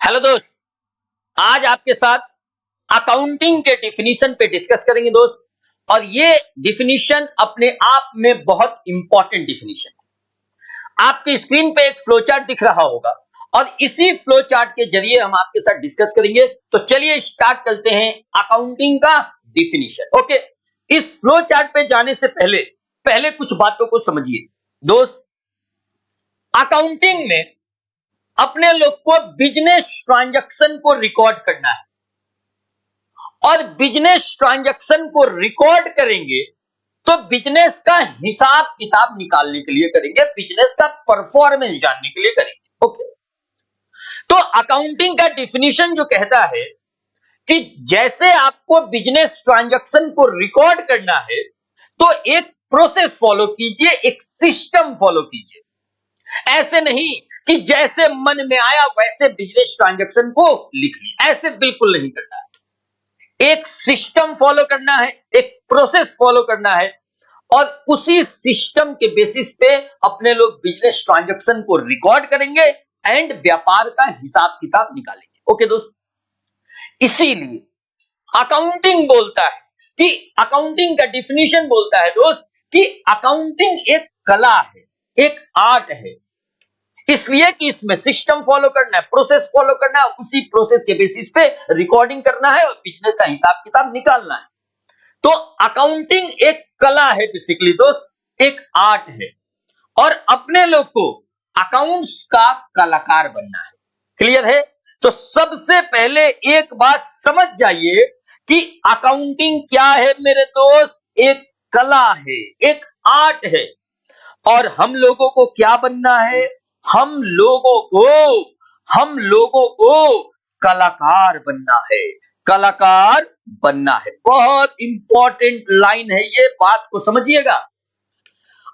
Hello दोस्त, आज आपके साथ अकाउंटिंग के डिफिनीशन पे डिस्कस करेंगे दोस्त। और ये डिफिनीशन अपने आप में बहुत इंपॉर्टेंट डिफिनीशन है। आपकी स्क्रीन पे एक फ्लो चार्ट दिख रहा होगा और इसी फ्लो चार्ट के जरिए हम आपके साथ डिस्कस करेंगे। तो चलिए स्टार्ट करते हैं अकाउंटिंग का डिफिनीशन। ओके, इस फ्लो चार्ट पे जाने से पहले पहले कुछ बातों को समझिए दोस्त। अकाउंटिंग में अपने लोग को बिजनेस ट्रांजैक्शन को रिकॉर्ड करना है और बिजनेस ट्रांजैक्शन को रिकॉर्ड करेंगे तो बिजनेस का हिसाब किताब निकालने के लिए करेंगे, बिजनेस का परफॉर्मेंस जानने के लिए करेंगे। ओके, तो अकाउंटिंग का डिफिनीशन जो कहता है कि जैसे आपको बिजनेस ट्रांजैक्शन को रिकॉर्ड करना है तो एक प्रोसेस फॉलो कीजिए, एक सिस्टम फॉलो कीजिए। ऐसे नहीं कि जैसे मन में आया वैसे बिजनेस ट्रांजैक्शन को लिख लिया, ऐसे बिल्कुल नहीं करना है। एक सिस्टम फॉलो करना है, एक प्रोसेस फॉलो करना है और उसी सिस्टम के बेसिस पे अपने लोग बिजनेस ट्रांजैक्शन को रिकॉर्ड करेंगे एंड व्यापार का हिसाब किताब निकालेंगे। ओके दोस्त, इसीलिए अकाउंटिंग बोलता है कि अकाउंटिंग का डिफिनीशन बोलता है दोस्त कि अकाउंटिंग एक कला है, एक आर्ट है। इसलिए कि इसमें सिस्टम फॉलो करना है, प्रोसेस फॉलो करना है, उसी प्रोसेस के बेसिस पे रिकॉर्डिंग करना है और बिजनेस का हिसाब किताब निकालना है। तो अकाउंटिंग एक कला है बेसिकली दोस्त, एक आर्ट है और अपने लोग को अकाउंट्स का कलाकार बनना है। क्लियर है? तो सबसे पहले एक बात समझ जाइए कि अकाउंटिंग क्या है मेरे दोस्त, एक कला है, एक आर्ट है। और हम लोगों को क्या बनना है? हम लोगों को कलाकार बनना है, कलाकार बनना है। बहुत इंपॉर्टेंट लाइन है ये, बात को समझिएगा।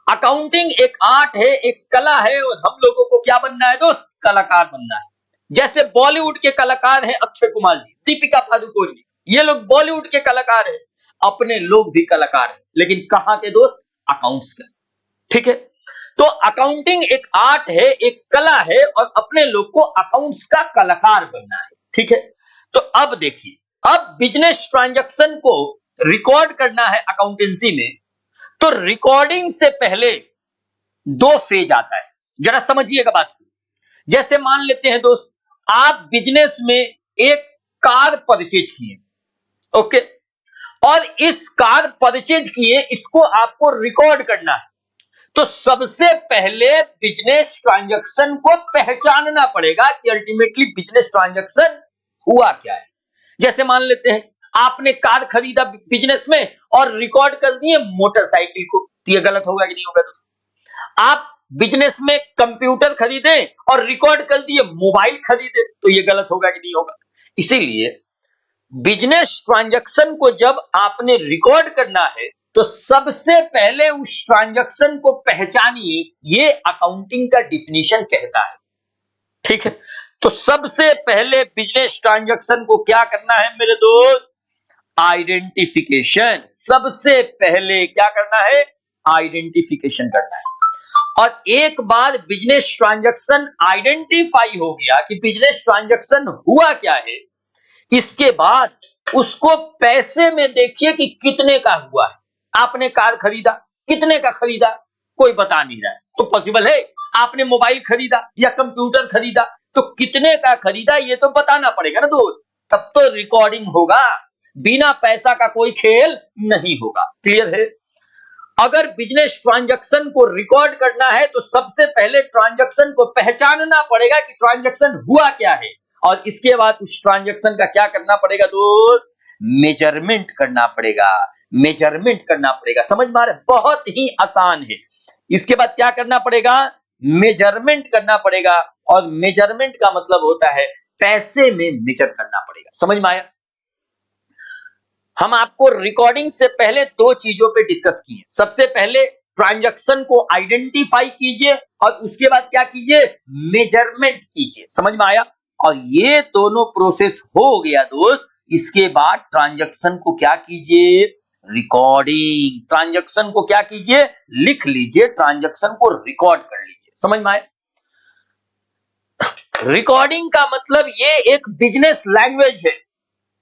अकाउंटिंग एक आर्ट है, एक कला है और हम लोगों को क्या बनना है दोस्त? कलाकार बनना है। जैसे बॉलीवुड के कलाकार हैं अक्षय कुमार जी, दीपिका पादुकोण जी, ये लोग बॉलीवुड के कलाकार हैं। अपने लोग भी कलाकार हैं, लेकिन कहां के दोस्त? अकाउंट्स के। ठीक है, तो अकाउंटिंग एक आर्ट है, एक कला है और अपने लोग को अकाउंट्स का कलाकार बनना है। ठीक है, तो अब देखिए, अब बिजनेस ट्रांजैक्शन को रिकॉर्ड करना है अकाउंटेंसी में, तो रिकॉर्डिंग से पहले दो फेज आता है। जरा समझिएगा बात को। जैसे मान लेते हैं दोस्त, आप बिजनेस में एक कार परचेज किए, ओके, और इस कार परचेज किए, इसको आपको रिकॉर्ड करना है। तो सबसे पहले बिजनेस ट्रांजैक्शन को पहचानना पड़ेगा कि अल्टीमेटली बिजनेस ट्रांजैक्शन हुआ क्या है। जैसे मान लेते हैं आपने कार खरीदा बिजनेस में और रिकॉर्ड कर दिए मोटरसाइकिल को, तो ये गलत होगा कि नहीं होगा दोस्त? आप बिजनेस में कंप्यूटर खरीदे और रिकॉर्ड कर दिए मोबाइल खरीदे, तो ये गलत होगा कि नहीं होगा? इसीलिए बिजनेस ट्रांजैक्शन को जब आपने रिकॉर्ड करना है तो सबसे पहले उस ट्रांजैक्शन को पहचानिए, ये अकाउंटिंग का डिफिनीशन कहता है। ठीक है, तो सबसे पहले बिजनेस ट्रांजैक्शन को क्या करना है मेरे दोस्त? आइडेंटिफिकेशन। सबसे पहले क्या करना है? आइडेंटिफिकेशन करना है। और एक बार बिजनेस ट्रांजैक्शन आइडेंटिफाई हो गया कि बिजनेस ट्रांजैक्शन हुआ क्या है, इसके बाद उसको पैसे में देखिए कि कितने का हुआ है। आपने कार खरीदा, कितने का खरीदा? कोई बता नहीं रहा है, तो पॉसिबल है? आपने मोबाइल खरीदा या कंप्यूटर खरीदा, तो कितने का खरीदा ये तो बताना पड़ेगा ना दोस्त, तब तो रिकॉर्डिंग होगा। बिना पैसा का कोई खेल नहीं होगा। क्लियर है? अगर बिजनेस ट्रांजैक्शन को रिकॉर्ड करना है तो सबसे पहले ट्रांजैक्शन को पहचानना पड़ेगा कि ट्रांजैक्शन हुआ क्या है, और इसके बाद उस ट्रांजैक्शन का क्या करना पड़ेगा दोस्त? मेजरमेंट करना पड़ेगा, मेजरमेंट करना पड़ेगा। समझ में आ रहा है? बहुत ही आसान है। इसके बाद क्या करना पड़ेगा? मेजरमेंट करना पड़ेगा, और मेजरमेंट का मतलब होता है पैसे में मेजर करना पड़ेगा। समझ में आया? हम आपको रिकॉर्डिंग से पहले दो चीजों पे डिस्कस किए। सबसे पहले ट्रांजैक्शन को आइडेंटिफाई कीजिए और उसके बाद क्या कीजिए? मेजरमेंट कीजिए। समझ में आया? और ये दोनों प्रोसेस हो गया दोस्त, इसके बाद ट्रांजैक्शन को क्या कीजिए? रिकॉर्डिंग। ट्रांजैक्शन को क्या कीजिए? लिख लीजिए, ट्रांजैक्शन को रिकॉर्ड कर लीजिए। समझ में आया? रिकॉर्डिंग का मतलब ये एक बिजनेस लैंग्वेज है।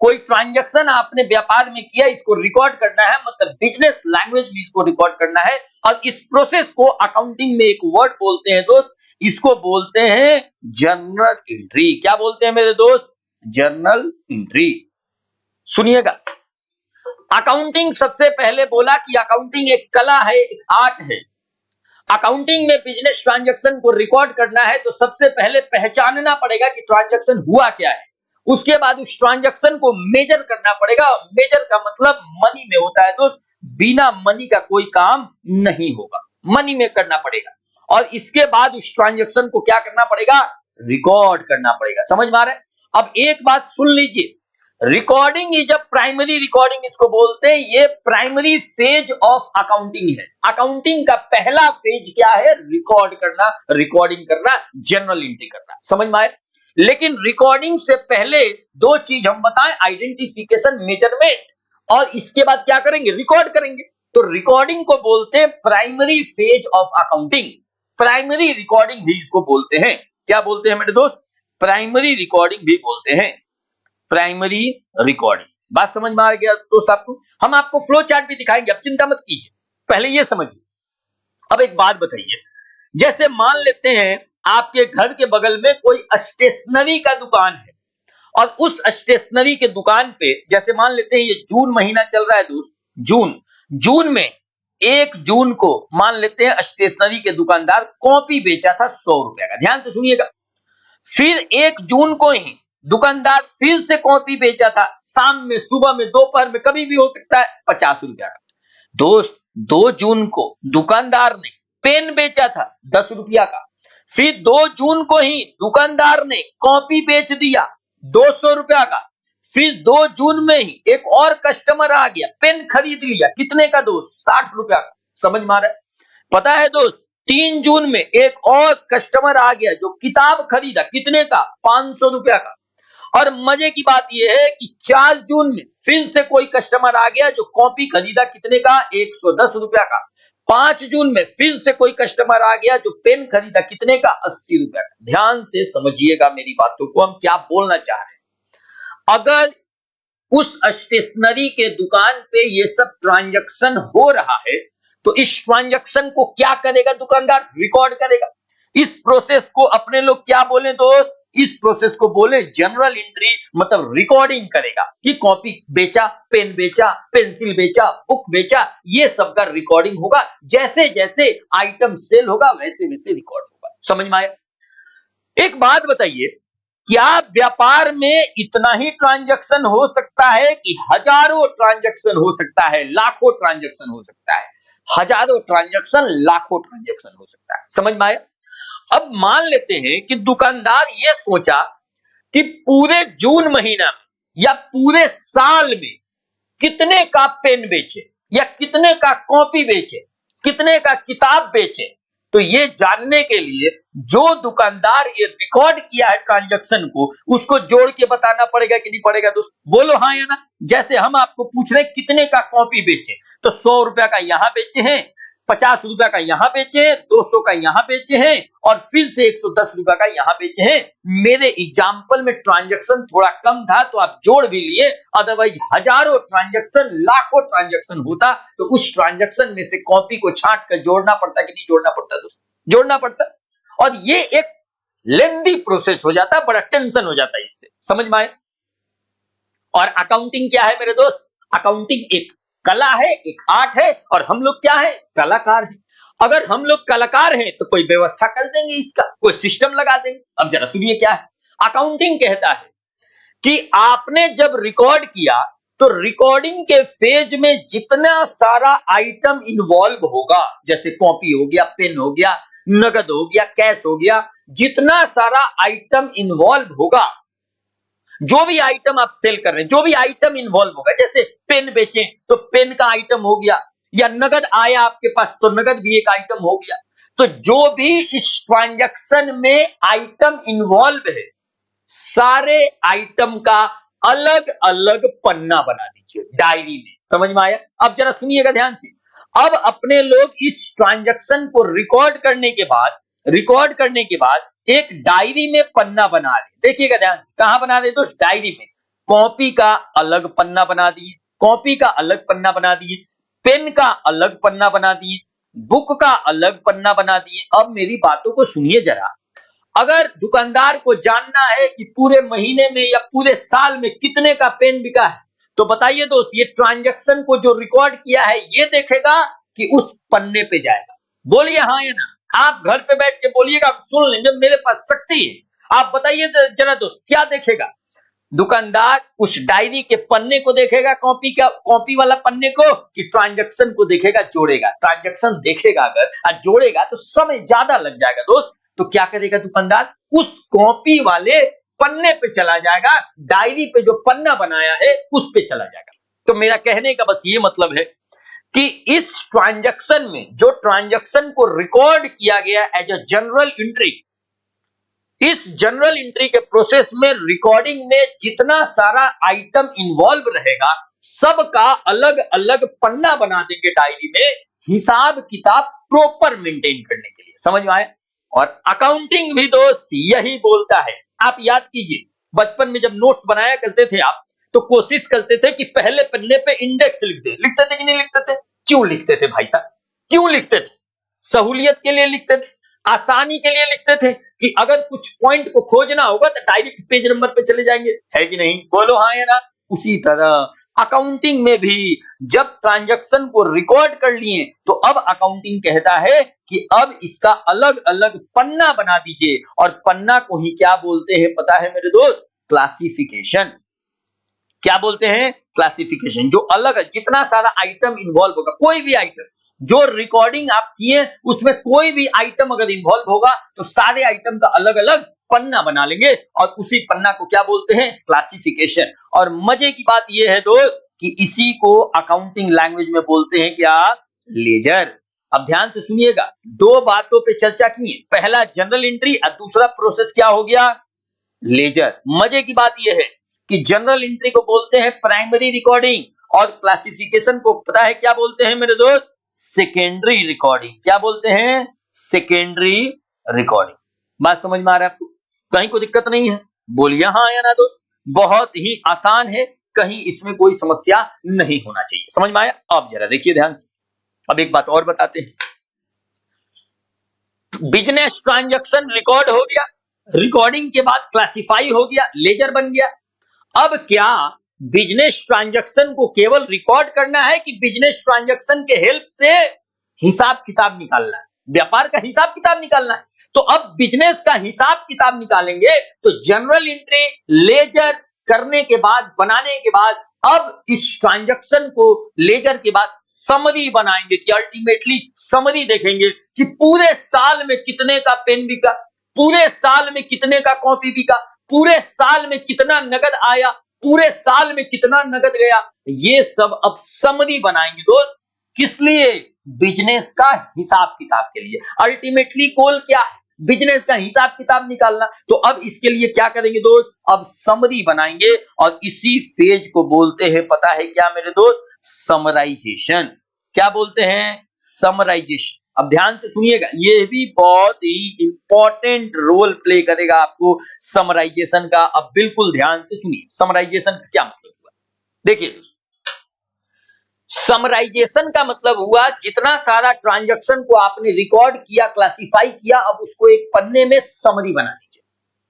कोई ट्रांजैक्शन आपने व्यापार में किया, इसको रिकॉर्ड करना है, मतलब बिजनेस लैंग्वेज में इसको रिकॉर्ड करना है। और इस प्रोसेस को अकाउंटिंग में एक वर्ड बोलते हैं दोस्त, इसको बोलते हैं जर्नल एंट्री। क्या बोलते हैं मेरे दोस्त? Journal entry. सुनिएगा, अकाउंटिंग सबसे पहले बोला कि अकाउंटिंग एक कला है, एक आर्ट है। अकाउंटिंग में बिजनेस ट्रांजैक्शन को रिकॉर्ड करना है तो सबसे पहले पहचानना पड़ेगा कि ट्रांजैक्शन हुआ क्या है। उसके बाद उस ट्रांजैक्शन को मेजर करना पड़ेगा। मेजर का मतलब मनी में होता है दोस्त, बिना मनी का कोई काम नहीं होगा, मनी में करना पड़ेगा। और इसके बाद उस ट्रांजैक्शन को क्या करना पड़ेगा? रिकॉर्ड करना पड़ेगा। समझ में आ रहा है? अब एक बात सुन लीजिए, recording is a primary recording इसको बोलते हैं, ये प्राइमरी फेज ऑफ अकाउंटिंग है। अकाउंटिंग का पहला फेज क्या है? रिकॉर्ड करना, रिकॉर्डिंग करना, जर्नल एंट्री करना। समझ में आए? लेकिन रिकॉर्डिंग से पहले दो चीज हम बताएं, आइडेंटिफिकेशन, मेजरमेंट, और इसके बाद क्या करेंगे? रिकॉर्ड करेंगे। तो रिकॉर्डिंग को बोलते हैं primary phase of accounting. Primary recording भी इसको बोलते हैं। क्या बोलते हैं मेरे दोस्त? प्राइमरी रिकॉर्डिंग भी बोलते हैं, प्राइमरी रिकॉर्डिंग। बात समझ में आ गया दोस्त आपको? हम आपको फ्लो चार्ट भी दिखाएंगे, अब चिंता मत कीजिए, पहले ये समझिए। अब एक बात बताइए, जैसे मान लेते हैं आपके घर के बगल में कोई स्टेशनरी का दुकान है, और उस स्टेशनरी के दुकान पे, जैसे मान लेते हैं ये जून महीना चल रहा है दोस्त, जून में 1 जून को मान लेते हैं स्टेशनरी के दुकानदार कॉपी बेचा था 100 रुपए का। ध्यान से सुनिएगा, फिर 1 जून को ही दुकानदार फिर से कॉपी बेचा था, शाम में, सुबह में, दोपहर में, कभी भी हो सकता है, 50 रुपया का। दोस्त 2 जून को दुकानदार ने पेन बेचा था 10 रुपया का। फिर 2 जून को ही दुकानदार ने कॉपी बेच दिया 200 रुपया का। फिर 2 जून में ही एक और कस्टमर आ गया, पेन खरीद लिया, कितने का दोस्त? 60 रुपया का। समझ में आ रहा है? पता है दोस्त, 3 जून में एक और कस्टमर आ गया जो किताब खरीदा, कितने का? 500 रुपया का। और मजे की बात यह है कि 4 जून में फिर से कोई कस्टमर आ गया जो कॉपी खरीदा, कितने का? 110 रुपया का। 5 जून में फिर से कोई कस्टमर आ गया जो पेन खरीदा, कितने का? 80 रुपया का। ध्यान से समझिएगा मेरी बातों को, हम क्या बोलना चाह रहे हैं। अगर उस स्टेशनरी के दुकान पे ये सब ट्रांजैक्शन हो रहा है तो इस ट्रांजैक्शन को क्या करेगा दुकानदार? रिकॉर्ड करेगा। इस प्रोसेस को अपने लोग क्या बोले दोस्त? इस प्रोसेस को बोले जनरल एंट्री, मतलब रिकॉर्डिंग करेगा कि कॉपी बेचा, पेन बेचा, पेंसिल बेचा, बुक बेचा, ये सब का रिकॉर्डिंग होगा। जैसे जैसे आइटम सेल होगा वैसे वैसे रिकॉर्ड होगा। समझ में आया? एक बात बताइए, क्या व्यापार में इतना ही ट्रांजैक्शन हो सकता है कि हजारों ट्रांजैक्शन हो सकता है, लाखों ट्रांजैक्शन हो सकता है? हजारों ट्रांजैक्शन, लाखों ट्रांजैक्शन हो सकता है। समझ में आया? अब मान लेते हैं कि दुकानदार ये सोचा कि पूरे जून महीना में या पूरे साल में कितने का पेन बेचे, या कितने का कॉपी बेचे, कितने का किताब बेचे। तो ये जानने के लिए जो दुकानदार ये रिकॉर्ड किया है ट्रांजैक्शन को, उसको जोड़ के बताना पड़ेगा कि नहीं पड़ेगा दोस्त? बोलो हाँ या ना। जैसे हम आपको पूछ रहे हैं कितने का कॉपी बेचे, तो 100 रुपया का यहां बेचे हैं, 50 रुपया का यहां बेचे हैं, 200 का यहां बेचे हैं, और फिर से 110 रुपया का यहां बेचे हैं। मेरे एग्जाम्पल में ट्रांजैक्शन थोड़ा कम था तो आप जोड़ भी लिए, अदरवाइज हजारों ट्रांजैक्शन, लाखों ट्रांजैक्शन होता तो उस ट्रांजैक्शन में से कॉपी को छांट कर जोड़ना पड़ता कि नहीं जोड़ना पड़ता दोस्त? जोड़ना पड़ता। और ये एक लेंदी प्रोसेस हो जाता, बड़ा टेंशन हो जाता है इससे। समझ में आए? और अकाउंटिंग क्या है मेरे दोस्त? अकाउंटिंग एक कला है, एक आर्ट है, और हम लोग क्या है? कलाकार हैं। अगर हम लोग कलाकार हैं तो कोई व्यवस्था कर देंगे, इसका कोई सिस्टम लगा देंगे। अब जरा सुनिए क्या है। अकाउंटिंग कहता है कि आपने जब रिकॉर्ड किया तो रिकॉर्डिंग के फेज में जितना सारा आइटम इन्वॉल्व होगा, जैसे कॉपी हो गया, पेन हो गया, नगद हो गया, कैश हो गया, जितना सारा आइटम इन्वॉल्व होगा, जो भी आइटम आप सेल कर रहे हैं, जो भी आइटम इन्वॉल्व होगा, जैसे पेन बेचे तो पेन का आइटम हो गया, या नगद आया आपके पास तो नगद भी एक आइटम हो गया। तो जो भी इस ट्रांजैक्शन में आइटम इन्वॉल्व है, सारे आइटम का अलग अलग पन्ना बना दीजिए डायरी में। समझ में आया? अब जरा सुनिएगा ध्यान से। अब अपने लोग इस ट्रांजैक्शन को रिकॉर्ड करने के बाद रिकॉर्ड करने के बाद एक डायरी में पन्ना बना दे। देखिएगा ध्यान से, कहां बना दे दोस्त? डायरी में। कॉपी का अलग पन्ना बना दिए, कॉपी का अलग पन्ना बना दिए, पेन का अलग पन्ना बना दिए, बुक का अलग पन्ना बना दिए। अब मेरी बातों को सुनिए जरा। अगर दुकानदार को जानना है कि पूरे महीने में या पूरे साल में कितने का पेन बिका है, तो बताइए दोस्त, ये ट्रांजैक्शन को जो रिकॉर्ड किया है ये देखेगा कि उस पन्ने पे जाएगा? बोलिए हाँ या ना। आप घर पे बैठ के बोलिएगा, सुन लें, जब मेरे पास शक्ति है। आप बताइए जरा दोस्त, क्या देखेगा? दुकानदार उस डायरी के पन्ने को देखेगा, कॉपी वाला पन्ने को, कि ट्रांजैक्शन को देखेगा, जोड़ेगा? ट्रांजैक्शन देखेगा अगर और जोड़ेगा तो समय ज्यादा लग जाएगा दोस्त। तो क्या करेगा दुकानदार? उस कॉपी वाले पन्ने पे चला जाएगा, डायरी पे जो पन्ना बनाया है उस पे चला जाएगा। तो मेरा कहने का बस ये मतलब है कि इस ट्रांजैक्शन में जो ट्रांजैक्शन को रिकॉर्ड किया गया एज अ जनरल एंट्री, इस जनरल एंट्री के प्रोसेस में रिकॉर्डिंग में जितना सारा आइटम इन्वॉल्व रहेगा सबका अलग अलग पन्ना बना देंगे डायरी में, हिसाब किताब प्रॉपर मेंटेन करने के लिए। समझ में आया? और अकाउंटिंग भी दोस्त यही बोलता है। आप याद कीजिए, बचपन में जब नोट्स बनाया करते थे आप, तो कोशिश करते थे कि पहले पन्ने पे इंडेक्स लिख दे। लिखते थे कि नहीं लिखते थे? क्यों लिखते थे भाई साहब? क्यों लिखते थे? सहूलियत के लिए लिखते थे, आसानी के लिए लिखते थे कि अगर कुछ पॉइंट को खोजना होगा तो डायरेक्ट पेज नंबर पे चले जाएंगे। है कि नहीं? बोलो हाँ या ना। उसी तरह अकाउंटिंग में भी जब ट्रांजैक्शन को रिकॉर्ड कर लिए तो अब अकाउंटिंग कहता है कि अब इसका अलग अलग पन्ना बना दीजिए। और पन्ना को ही क्या बोलते हैं पता है मेरे दोस्त? क्लासिफिकेशन। क्या बोलते हैं? क्लासिफिकेशन। जो अलग जितना सारा आइटम इन्वॉल्व होगा, कोई भी आइटम जो रिकॉर्डिंग आप किए उसमें कोई भी आइटम अगर इन्वॉल्व होगा तो सारे आइटम का अलग अलग पन्ना बना लेंगे और उसी पन्ना को क्या बोलते हैं? क्लासिफिकेशन। और मजे की बात यह है दोस्त कि इसी को अकाउंटिंग लैंग्वेज में बोलते हैं क्या? लेजर। अब ध्यान से सुनिएगा, दो बातों पे चर्चा की है। पहला जनरल एंट्री और दूसरा प्रोसेस क्या हो गया? लेजर। मजे की बात यह है कि जनरल एंट्री को बोलते हैं प्राइमरी रिकॉर्डिंग और क्लासिफिकेशन को पता है क्या बोलते हैं मेरे दोस्त? Secondary recording. क्या बोलते हैं? Secondary recording. बात समझ में आ रहा है आपको? कहीं कोई दिक्कत नहीं है? बोलिए हाँ या ना दोस्त। बहुत ही आसान है, कहीं इसमें कोई समस्या नहीं होना चाहिए। समझ में आया? अब जरा देखिए ध्यान से। अब एक बात और बताते हैं। बिजनेस ट्रांजैक्शन रिकॉर्ड हो गया, रिकॉर्डिंग के बाद क्लासिफाई हो गया, लेजर बन गया। अब क्या बिजनेस ट्रांजैक्शन को केवल रिकॉर्ड करना है कि बिजनेस ट्रांजैक्शन के हेल्प से हिसाब किताब निकालना है, व्यापार का हिसाब किताब निकालना है? तो अब बिजनेस का हिसाब किताब निकालेंगे तो जनरल एंट्री लेजर करने के बाद, बनाने के बाद, अब इस ट्रांजैक्शन को लेजर के बाद समरी बनाएंगे कि अल्टीमेटली समरी देखेंगे कि पूरे साल में कितने का पेन बिका, पूरे साल में कितने का कॉपी बिका, पूरे साल में कितना नगद आया, पूरे साल में कितना नगद गया। ये सब अब समरी बनाएंगे दोस्त। किस लिए? बिजनेस का हिसाब किताब के लिए। अल्टीमेटली गोल क्या है? बिजनेस का हिसाब किताब निकालना। तो अब इसके लिए क्या करेंगे दोस्त? अब समरी बनाएंगे और इसी फेज को बोलते हैं पता है क्या मेरे दोस्त? समराइजेशन। क्या बोलते हैं? समराइजेशन। अब ध्यान से सुनिएगा, ये भी बहुत ही इंपॉर्टेंट रोल प्ले करेगा आपको समराइजेशन का। अब बिल्कुल ध्यान से सुनिए, समराइजेशन का क्या मतलब हुआ। देखिए, समराइजेशन का मतलब हुआ जितना सारा ट्रांजैक्शन को आपने रिकॉर्ड किया, क्लासिफाई किया, अब उसको एक पन्ने में समरी बना दीजिए।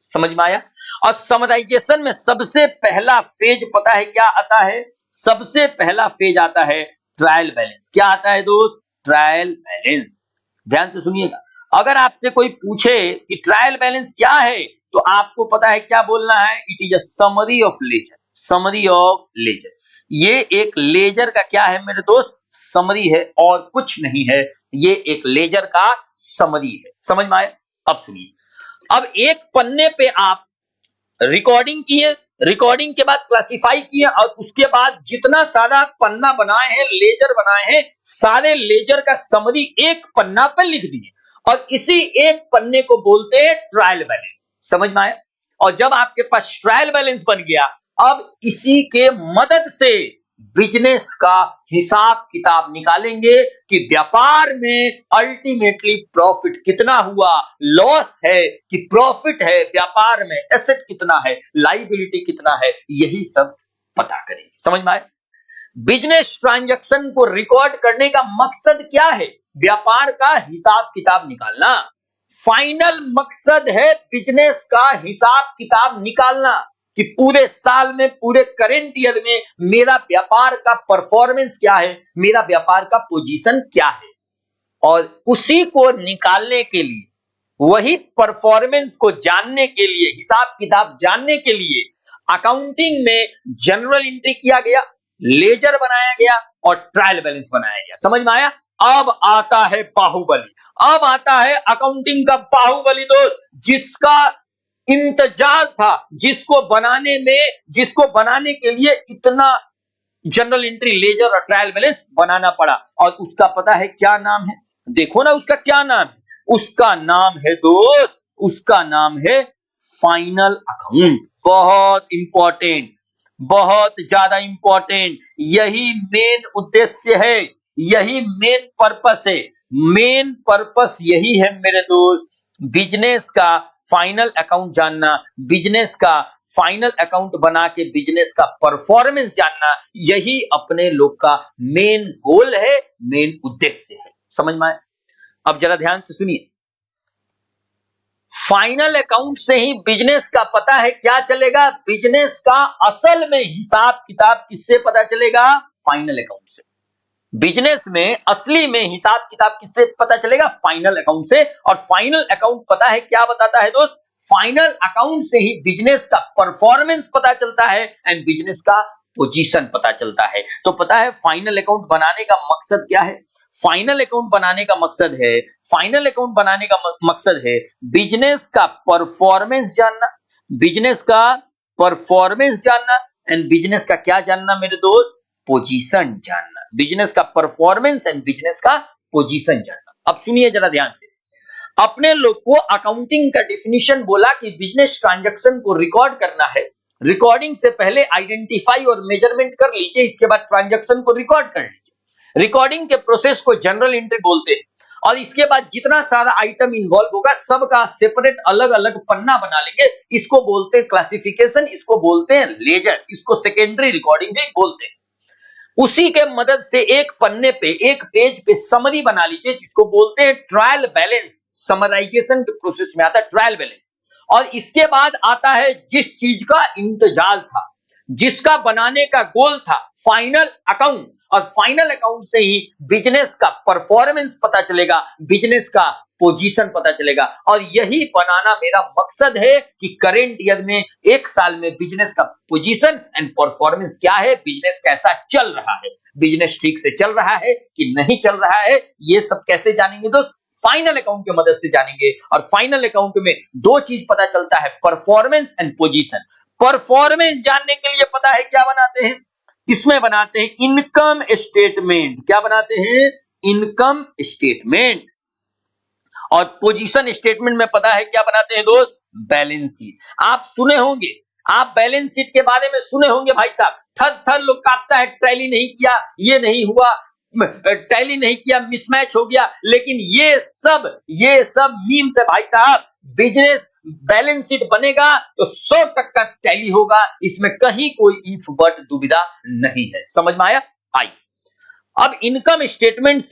समझ में आया? और समराइजेशन में सबसे पहला फेज पता है क्या आता है? सबसे पहला फेज आता है ट्रायल बैलेंस। क्या आता है दोस्त? Trial balance. ध्यान से सुनिएगा, अगर आपसे कोई पूछे कि ट्रायल बैलेंस क्या है तो आपको पता है क्या बोलना है? It is a summary of ledger. Summary of ledger. ये एक लेजर का क्या है मेरे दोस्त? समरी है और कुछ नहीं है। ये एक लेजर का समरी है। समझ में आया? अब सुनिए, अब एक पन्ने पे आप रिकॉर्डिंग किए, रिकॉर्डिंग के बाद क्लासिफाई किए और उसके बाद जितना सारा पन्ना बनाए हैं, लेजर बनाए हैं, सारे लेजर का समरी एक पन्ना पर लिख दिए और इसी एक पन्ने को बोलते हैं ट्रायल बैलेंस। समझ में आया? और जब आपके पास ट्रायल बैलेंस बन गया, अब इसी के मदद से बिजनेस का हिसाब किताब निकालेंगे कि व्यापार में अल्टीमेटली प्रॉफिट कितना हुआ, लॉस है कि प्रॉफिट है, व्यापार में एसेट कितना है, लायबिलिटी कितना है, यही सब पता करेंगे। समझ में आए? बिजनेस ट्रांजैक्शन को रिकॉर्ड करने का मकसद क्या है? व्यापार का हिसाब किताब निकालना। फाइनल मकसद है बिजनेस का हिसाब किताब निकालना कि पूरे साल में, पूरे करेंट ईयर में मेरा व्यापार का परफॉर्मेंस क्या है, मेरा व्यापार का पोजीशन क्या है। और उसी को निकालने के लिए, वही परफॉर्मेंस को जानने के लिए, हिसाब किताब जानने के लिए अकाउंटिंग में जनरल एंट्री किया गया, लेजर बनाया गया और ट्रायल बैलेंस बनाया गया। समझ में आया? अब आता है बाहुबली, अब आता है अकाउंटिंग का बाहुबली दोस्त, जिसका इंतजार था, जिसको बनाने के लिए इतना जनरल एंट्री, लेजर और ट्रायल बैलेंस बनाना पड़ा। और उसका पता है क्या नाम है? देखो ना उसका क्या नाम है। उसका नाम है दोस्त, उसका नाम है फाइनल अकाउंट। बहुत इंपॉर्टेंट, बहुत ज्यादा इंपॉर्टेंट। यही मेन उद्देश्य है, यही मेन पर्पस है। मेन पर्पस यही है मेरे दोस्त, बिजनेस का फाइनल अकाउंट जानना, बिजनेस का फाइनल अकाउंट बना के बिजनेस का परफॉर्मेंस जानना, यही अपने लोग का मेन गोल है, मेन उद्देश्य है। समझ में आए? अब जरा ध्यान से सुनिए। फाइनल अकाउंट से ही बिजनेस का पता है क्या चलेगा? बिजनेस का असल में हिसाब किताब किससे पता चलेगा? फाइनल अकाउंट से। बिजनेस में असली में हिसाब किताब किससे पता चलेगा? फाइनल अकाउंट से। और फाइनल अकाउंट पता है क्या बताता है दोस्त? फाइनल अकाउंट से ही बिजनेस का परफॉर्मेंस पता चलता है एंड बिजनेस का पोजीशन पता चलता है। तो पता है फाइनल अकाउंट बनाने का मकसद क्या है? फाइनल अकाउंट बनाने का मकसद है, फाइनल अकाउंट बनाने का मकसद है बिजनेस का परफॉर्मेंस जानना, बिजनेस का परफॉर्मेंस जानना एंड बिजनेस का क्या जानना मेरे दोस्त? पोजीशन जानना। बिजनेस का परफॉर्मेंस एंड बिजनेस का पोजीशन जानना। अब सुनिए जरा ध्यान से। अपने लोग को अकाउंटिंग का डेफिनेशन बोला कि बिजनेस ट्रांजैक्शन को रिकॉर्ड करना है। रिकॉर्डिंग से पहले आइडेंटिफाई और मेजरमेंट कर लीजिए, इसके बाद ट्रांजैक्शन को रिकॉर्ड कर लीजिए। रिकॉर्डिंग के प्रोसेस को जनरल एंट्री बोलते हैं और इसके बाद जितना सारा आइटम इन्वॉल्व होगा सबका सेपरेट अलग अलग पन्ना बना लेंगे। इसको बोलते हैं क्लासिफिकेशन, इसको बोलते हैं लेजर, इसको सेकेंडरी रिकॉर्डिंग भी बोलते हैं। उसी के मदद से एक पन्ने पे, एक पेज पे समरी बना लीजिए, जिसको बोलते हैं ट्रायल बैलेंस। समराइजेशन के प्रोसेस में आता है ट्रायल बैलेंस। और इसके बाद आता है जिस चीज का इंतजार था, जिसका बनाने का गोल था, फाइनल अकाउंट। और फाइनल अकाउंट से ही बिजनेस का परफॉर्मेंस पता चलेगा, बिजनेस का पोजीशन पता चलेगा। और यही बनाना मेरा मकसद है कि करेंट ईयर में, एक साल में बिजनेस का पोजीशन एंड परफॉर्मेंस क्या है, बिजनेस कैसा चल रहा है, बिजनेस ठीक से चल रहा है कि नहीं चल रहा है, ये सब कैसे जानेंगे दोस्त? फाइनल अकाउंट की मदद से जानेंगे। और फाइनल अकाउंट में दो चीज पता चलता है, परफॉर्मेंस एंड पोजीशन। परफॉर्मेंस जानने के लिए पता है क्या बनाते हैं? इसमें बनाते हैं इनकम स्टेटमेंट। क्या बनाते हैं? Income statement. और पोजीशन स्टेटमेंट में पता है क्या बनाते हैं दोस्त? Balance sheet. आप सुने होंगे, आप बैलेंस शीट के बारे में सुने होंगे भाई साहब, थर थर लोग कांपता है, टैली नहीं किया, ये नहीं हुआ, टैली नहीं किया, मिसमैच हो गया। लेकिन ये सब मीम्स है भाई साहब। बिजनेस बैलेंस शीट बनेगा तो 100% टैली होगा, इसमें कहीं कोई इफ बट दुविधा नहीं है। समझ में आया? आई अब इनकम स्टेटमेंट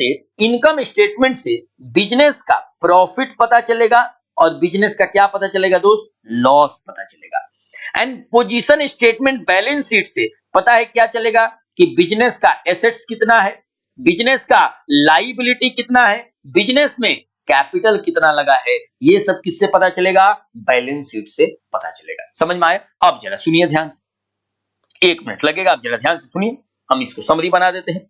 से बिजनेस का प्रॉफिट पता चलेगा और बिजनेस का क्या पता चलेगा दोस्त? लॉस पता चलेगा। And position statement balance sheet से पता है क्या चलेगा कि बिजनेस का एसेट्स कितना है, बिजनेस का लायबिलिटी कितना है, बिजनेस में कैपिटल कितना लगा है। ये सब किससे पता चलेगा? बैलेंस शीट से पता चलेगा। समझ में आया? अब जरा सुनिए ध्यान से, 1 मिनट लगेगा, आप जरा ध्यान से सुनिए, हम इसको समरी बना देते हैं।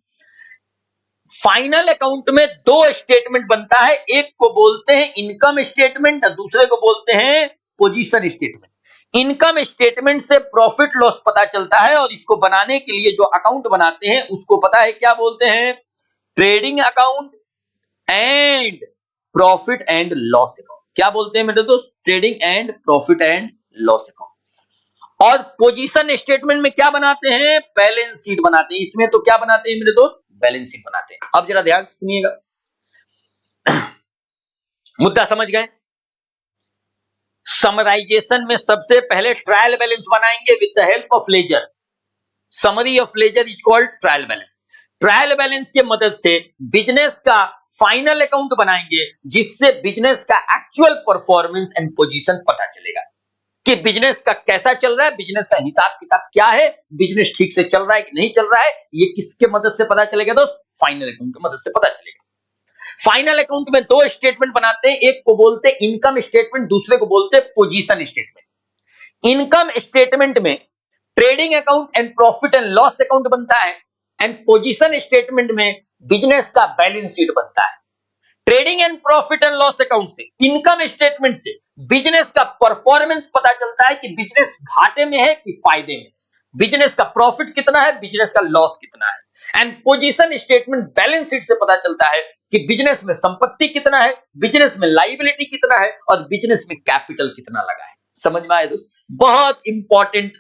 फाइनल अकाउंट में 2 स्टेटमेंट बनता है, एक को बोलते हैं इनकम स्टेटमेंट और दूसरे को बोलते हैं पोजीशन स्टेटमेंट। इनकम स्टेटमेंट से प्रॉफिट लॉस पता चलता है और इसको बनाने के लिए जो अकाउंट बनाते हैं उसको पता है क्या बोलते हैं? Trading account and profit and loss account. क्या बोलते हैं मेरे दोस्त? Trading and profit and loss account. और पोजीशन स्टेटमेंट में क्या बनाते हैं? बैलेंस शीट बनाते हैं। इसमें तो क्या बनाते हैं मेरे दोस्त? बैलेंस शीट बनाते हैं। अब जरा ध्यान से सुनिएगा, मुद्दा समझ गए? समराइजेशन में सबसे पहले ट्रायल बैलेंस बनाएंगे with the help of ledger. Summary of ledger is called trial balance. Trial balance के मदद से बिजनेस का फाइनल अकाउंट बनाएंगे, जिससे बिजनेस का एक्चुअल परफॉर्मेंस एंड पोजीशन पता चलेगा कि बिजनेस का कैसा चल रहा है, बिजनेस का हिसाब किताब क्या है, बिजनेस ठीक से चल रहा है कि नहीं चल रहा है। ये किसके मदद से पता चलेगा दोस्त? फाइनल अकाउंट की मदद से पता चलेगा। फाइनल अकाउंट में दो स्टेटमेंट बनाते हैं, एक को बोलते हैं इनकम स्टेटमेंट, दूसरे को बोलते हैं पोजीशन स्टेटमेंट। इनकम स्टेटमेंट में trading account and profit and loss account बनता है, एंड पोजीशन स्टेटमेंट में बिजनेस का बैलेंस शीट बनता है। Trading and profit and loss account से, इनकम स्टेटमेंट से बिजनेस का परफॉर्मेंस पता चलता है कि बिजनेस घाटे में है कि फायदे में, बिजनेस का प्रॉफिट कितना है, बिजनेस का लॉस कितना है। And position statement balance sheet से पता चलता है कि बिजनेस में संपत्ति कितना है, बिजनेस में लायबिलिटी कितना है, और बिजनेस में कैपिटल कितना लगा है। समझ में आया दोस्त? बहुत इंपॉर्टेंट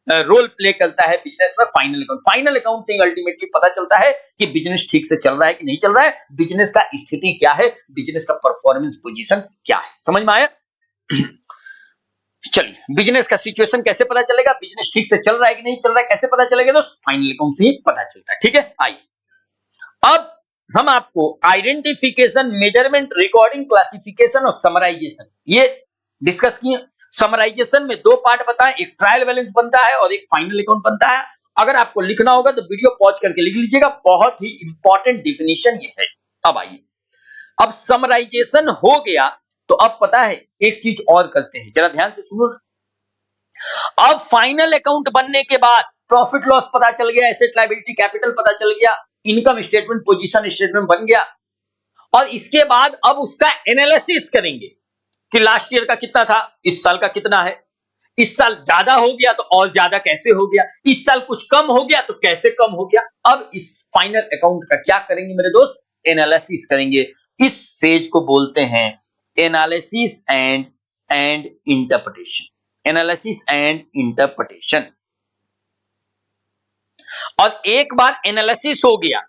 रोल प्ले करता है बिजनेस में फाइनल अकाउंट। फाइनल अकाउंट से अल्टीमेटली पता चलता है कि बिजनेस ठीक से चल रहा है कि नहीं चल रहा है, बिजनेस का स्थिति क्या है, बिजनेस का परफॉर्मेंस पोजीशन क्या है। समझ में आया? चलिए, बिजनेस का सिचुएशन कैसे पता चलेगा, बिजनेस ठीक से चल रहा है कि नहीं चल रहा है, कैसे पता चलेगा दोस्त? फाइनल अकाउंट से ही पता चलता है। ठीक है, आइए अब हम आपको आइडेंटिफिकेशन, मेजरमेंट, रिकॉर्डिंग, क्लासिफिकेशन और समराइजेशन ये डिस्कस किए। समराइजेशन में दो पार्ट बताएं, एक ट्रायल बैलेंस बनता है और एक फाइनल अकाउंट बनता है। अगर आपको लिखना होगा तो वीडियो पॉज करके लिख लीजिएगा, बहुत ही इंपॉर्टेंट डिफिनीशन ये है। अब आइए, अब समराइजेशन हो गया तो अब पता है एक चीज और करते हैं, जरा ध्यान से सुनो ना। अब फाइनल अकाउंट बनने के बाद प्रॉफिट लॉस पता चल गया, एसेट लायबिलिटी कैपिटल पता चल गया, इनकम स्टेटमेंट पोजीशन स्टेटमेंट बन गया, और इसके बाद अब उसका एनालिसिस करेंगे कि लास्ट ईयर का कितना था, इस साल का कितना है, इस साल ज्यादा हो गया तो और ज्यादा कैसे हो गया, इस साल कुछ कम हो गया तो कैसे कम हो गया। अब इस फाइनल अकाउंट का क्या करेंगे मेरे दोस्त? एनालिसिस करेंगे। इस फेज को बोलते हैं analysis and interpretation. Analysis and interpretation. और एक बार एनालिसिस हो गया,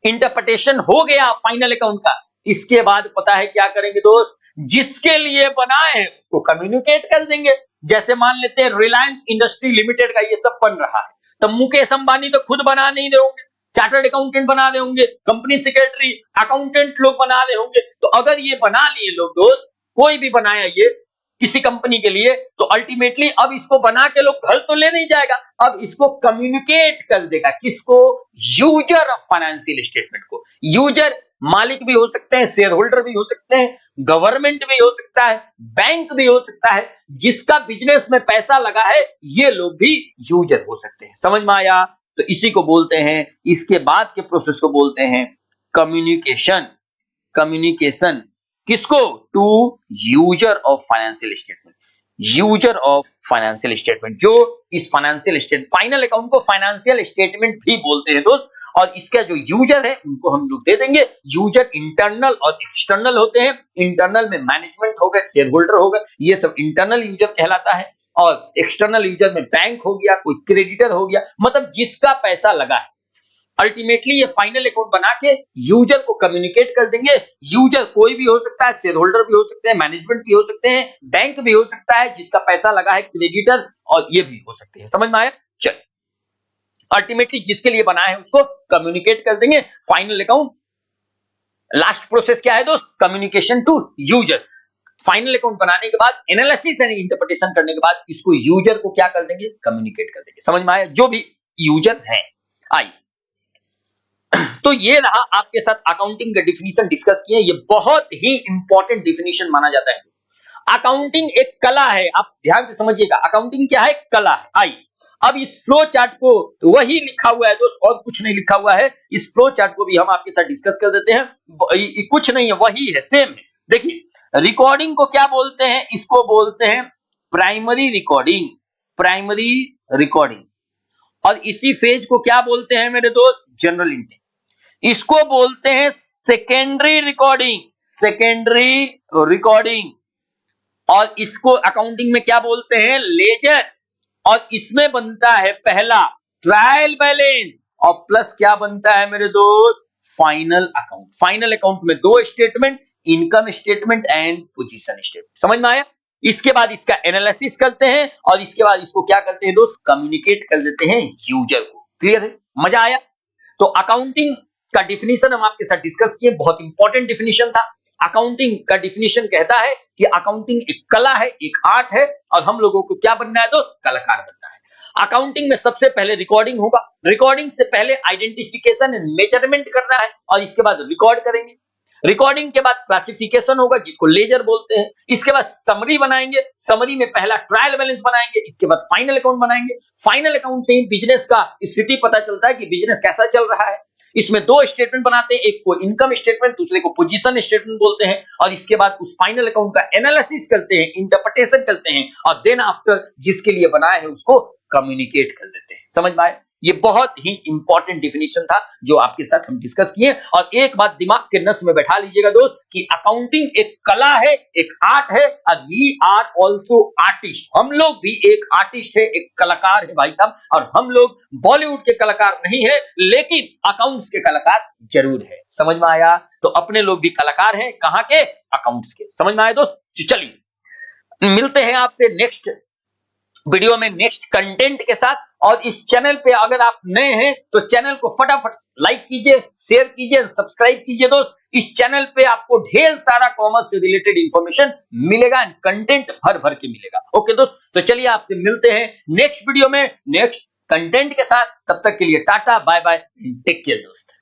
इंटरप्रिटेशन हो गया फाइनल अकाउंट का, इसके बाद पता है क्या करेंगे दोस्त? जिसके लिए बनाए हैं उसको कम्युनिकेट कर देंगे। जैसे मान लेते हैं रिलायंस इंडस्ट्री लिमिटेड का ये सब बन रहा है, तो मुकेश अंबानी तो खुद बना नहीं दे होंगे, चार्टर्ड अकाउंटेंट बना दे होंगे, कंपनी सेक्रेटरी, अकाउंटेंट लोग बना दे होंगे। तो अगर ये बना लिए लोग दोस्त, कोई भी बनाया ये किसी कंपनी के लिए, तो अल्टीमेटली अब इसको बना के लोग घर तो ले नहीं जाएगा, अब इसको कम्युनिकेट कर देगा। किसको? यूजर ऑफ फाइनेंशियल स्टेटमेंट को। यूजर मालिक भी हो सकते हैं, शेयर होल्डर भी हो सकते हैं, गवर्नमेंट भी हो सकता है, बैंक भी हो सकता है, जिसका बिजनेस में पैसा लगा है ये लोग भी यूजर हो सकते हैं। समझ में आया? तो इसी को बोलते हैं, इसके बाद के प्रोसेस को बोलते हैं कम्युनिकेशन। कम्युनिकेशन किसको? To user of financial statement. User of financial statement, जो इस फाइनेंशियल स्टेटमेंट, फाइनल अकाउंट को फाइनेंशियल स्टेटमेंट भी बोलते हैं दोस्त। और इसका जो यूजर है उनको हम लोग दे देंगे। यूजर इंटरनल और एक्सटर्नल होते हैं। इंटरनल में मैनेजमेंट हो गए, शेयर होल्डर हो गए, ये सब इंटरनल यूजर कहलाता है। और एक्सटर्नल यूजर में बैंक हो गया, कोई क्रेडिटर हो गया, मतलब जिसका पैसा लगा है। अल्टीमेटली ये फाइनल अकाउंट बना के यूजर को कम्युनिकेट कर देंगे। यूजर कोई भी हो सकता है, शेयर होल्डर भी हो सकते हैं, मैनेजमेंट भी हो सकते हैं, बैंक भी हो सकता है, जिसका पैसा लगा है, क्रेडिटर, और ये भी हो सकते हैं। समझ में आया? चल, अल्टीमेटली जिसके लिए बनाए हैं उसको कम्युनिकेट कर देंगे फाइनल अकाउंट। लास्ट प्रोसेस क्या है दोस्त? Communication to user. Final account बनाने के बाद एनालिसिस एंड इंटरप्रिटेशन करने के बाद इसको यूजर को क्या कर देंगे? कम्युनिकेट कर देंगे। समझ में आया? जो भी यूजर है। आइए, तो ये रहा आपके साथ अकाउंटिंग का डिफिनीशन डिस्कस किए। ये बहुत ही इंपॉर्टेंट डिफिनीशन माना जाता है। अकाउंटिंग एक कला है, आप ध्यान से समझिएगा। अकाउंटिंग क्या है? कला है। आइए, अब इस फ्लो चार्ट को, वही लिखा हुआ है दोस्त, और कुछ नहीं लिखा हुआ है। इस फ्लो चार्ट को भी हम आपके साथ डिस्कस कर देते हैं। कुछ नहीं है, वही है, सेम है। देखिए, रिकॉर्डिंग को क्या बोलते हैं? इसको बोलते हैं प्राइमरी रिकॉर्डिंग। Primary recording. और इसी फेज को क्या बोलते हैं मेरे दोस्त? General intake. इसको बोलते हैं सेकेंडरी रिकॉर्डिंग। Secondary recording. और इसको अकाउंटिंग में क्या बोलते हैं? लेजर। और इसमें बनता है पहला ट्रायल बैलेंस और प्लस क्या बनता है मेरे दोस्त, फाइनल अकाउंट। फाइनल अकाउंट में दो statement, income statement and position statement. समझ में आया? इसके बाद इसका एनालिसिस करते हैं और इसके बाद इसको क्या करते हैं दोस्त, कम्युनिकेट कर देते हैं यूजर को। क्लियर है? मजा आया? तो अकाउंटिंग का डिफिनीशन हम आपके साथ डिस्कस किए, बहुत इंपॉर्टेंट डिफिनीशन था। अकाउंटिंग का डिफिनीशन कहता है कि अकाउंटिंग एक कला है, एक आर्ट है, और हम लोगों को क्या बनना है दोस्त, कलाकार बनना है। अकाउंटिंग में सबसे पहले रिकॉर्डिंग होगा, रिकॉर्डिंग से पहले आइडेंटिफिकेशन एंड मेजरमेंट करना है और इसके बाद रिकॉर्ड करेंगे। रिकॉर्डिंग के बाद क्लासिफिकेशन होगा जिसको लेजर बोलते हैं। इसके बाद समरी बनाएंगे, समरी में पहला ट्रायल बैलेंस बनाएंगे, इसके बाद फाइनल अकाउंट बनाएंगे। फाइनल अकाउंट से ही बिजनेस का स्थिति पता चलता है कि बिजनेस कैसा चल रहा है। इसमें दो स्टेटमेंट बनाते हैं, एक को इनकम स्टेटमेंट, दूसरे को पोजीशन स्टेटमेंट बोलते हैं, और इसके बाद उस फाइनल अकाउंट का एनालिसिस करते हैं, इंटरप्रिटेशन करते हैं, और देन आफ्टर जिसके लिए बनाए हैं उसको कम्युनिकेट कर देते हैं। समझ में आए? ये बहुत ही इंपॉर्टेंट डिफिनीशन था जो आपके साथ हम डिस्कस किए। और एक बात दिमाग के नस में बैठा लीजिएगा दोस्त कि अकाउंटिंग एक कला है, एक आर्ट है, और वी आर ऑल्सो आर्टिस्ट। हम लोग भी एक आर्टिस्ट है, एक कलाकार है भाई साहब, और हम लोग बॉलीवुड के कलाकार नहीं है लेकिन अकाउंट्स के कलाकार जरूर है। समझ में आया? तो अपने लोग भी कलाकार हैं, कहां के, अकाउंट्स के। समझ में आया दोस्त? चलिए मिलते हैं आपसे नेक्स्ट वीडियो में नेक्स्ट कंटेंट के साथ। और इस चैनल पे अगर आप नए हैं तो चैनल को फटाफट लाइक कीजिए, शेयर कीजिए, सब्सक्राइब कीजिए दोस्त। इस चैनल पे आपको ढेर सारा कॉमर्स से रिलेटेड इंफॉर्मेशन मिलेगा, कंटेंट भर भर के मिलेगा। ओके दोस्त, तो चलिए आपसे मिलते हैं नेक्स्ट वीडियो में नेक्स्ट कंटेंट के साथ। तब तक के लिए tata bye bye, take care दोस्त।